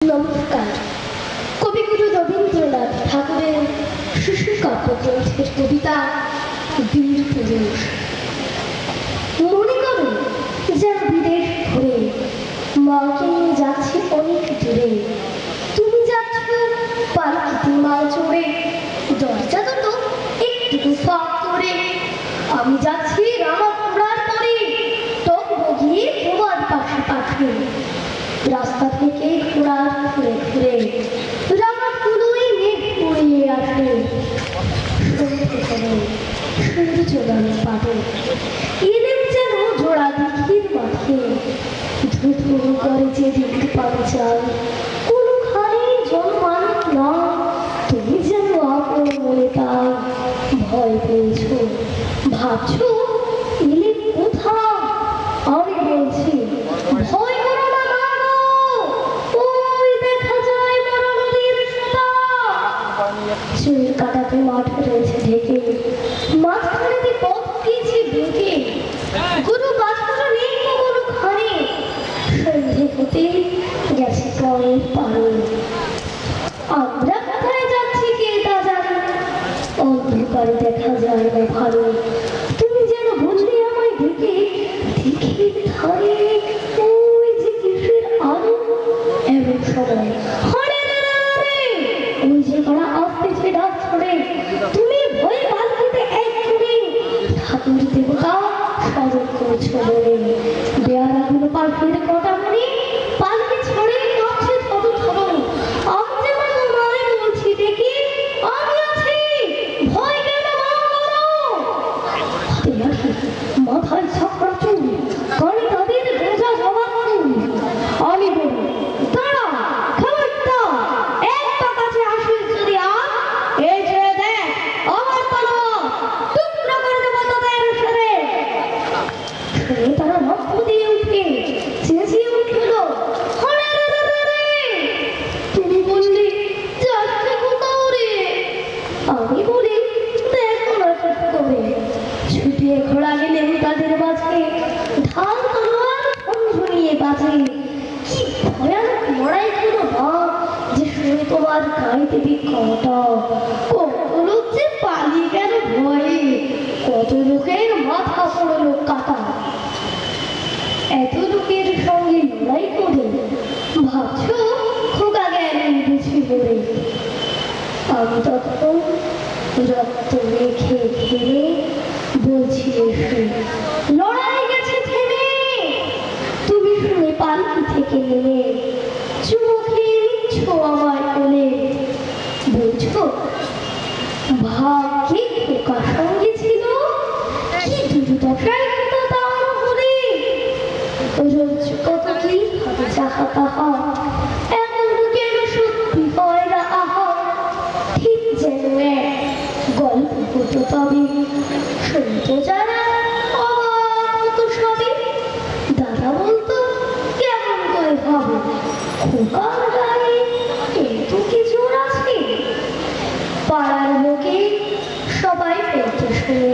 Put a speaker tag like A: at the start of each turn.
A: নমস্কার। কবিগুরু রবীন্দ্রনাথ ঠাকুরের শিশু কাব্যগ্রন্থের কবিতা বীর পুরুষ। মনে করুন যেন বিদেশ ঘুরে মাকে নিয়ে যাচ্ছে অনেক দূরে। তুমি যাচ্ছ পালকিতে মাল চড়ে, দরজা দুটো একটু ফাঁক করে। আমি যাচ্ছি রামাপুরার পরে, তবু গিয়ে তোমার পাশে পাখি। রাস্তা থেকে ঘোড়ার ঘুরে ঘুরে রামাগুলোই মেঘ উড়িয়ে আসে। সূর্য গানে পাটে এলেন যেন জোড়া দিঘির মাঠে। ধুধু করে যে দিঘি পাবে চাল, কোনোখানে জনমানব না। তুমি যেন আপন মনে তাই ভয় পেয়েছ, ভাবছ এলে কোথাও। আমি বলছি ভয় করো না, ওই দেখা যায় বড় নদীর সুতা। চুল কাটাতে মাঠ রয়েছে ঢেকে, মাঝখানেতে পথ গিয়েছে বেঁকে। গরু বাছুর নেই কোনোখানে, সন্ধে হতে গেছে পরের পারে। আমরা কোথায় যাচ্ছি কে তা জানে, অন্ধকারে দেখা যায় না ভালো। তুমি যেন বুঝলে আমায় দেখে দিঘির ধারে ওই যে কিসের আলো। এমন সময় ওই যে কারা আসতেছে ডাক ছড়ে। তুমি ভয়ে পালকিতে এক ছুড়ে ঠাকুর দেবতা স্মরণ করছো বলে। বেয়ারাগুলো পাখির কটা মনে পালকি ছড়ে কাছে থরো থরো। আমি যেমন মারে বলছি দেখি আমি আছি, ভয় কেন করো। হাতে লাঠি, মাথায় ছাপড়া চুল, কানে তাদের বোঝা জবাব চুল। আমি বলি দাঁড়া, খবরদার, একটা কাছে আসিস যদি আর এই যে দেখ আমার তলোয়ার, টুকরো করে দেবো তোদের সাথে। শুনে তারা রক্ত দিয়ে উঠে চেঁচিয়ে উঠল, তুমি বললি যাচ্ছে কোথাও রে। আমি বলি দেখো না চুপ করে। ছুটিয়ে ঘোড়া গেলেন তাদের মাঝে, ঢাল তলোয়ার ঝুলিয়ে বাজে। কি ভয়ানক লড়াই হলো না যে শুনে তোমার গায়ে দেবী কটা। কত লোক যে পালিয়ে গেল ভয়ে, কত লোকের মাথা পড়লো কাটা। এত লোকের সঙ্গে লড়াই করে ভাবছো খোকা গেলেন বুঝি বলে। আমি তখন রক্ত মেখে ঘেরে বলছি এসে লড়াই গেছে থেমে। তুমি শুনে পালকি থেকে নেমে চোখে নিচ্ছ আমায় কোলে। বলছো ভাগ্যে খোকার সঙ্গে ছিল, কি দুর্দশায় হতো তার হলে। রোজ কত কি হবে যাহা তাহা, এমন কেন সত্যি হয় না আহা। ঠিক যেন এক গল্প হতো তবে, শুনতো যারা অবাক হতো সবে। দাদা বলতো কেমন করে হবে, খোকার গায়ে এত কি জোর আছে। পাড়ার লোকে সবাই বলতো শুনে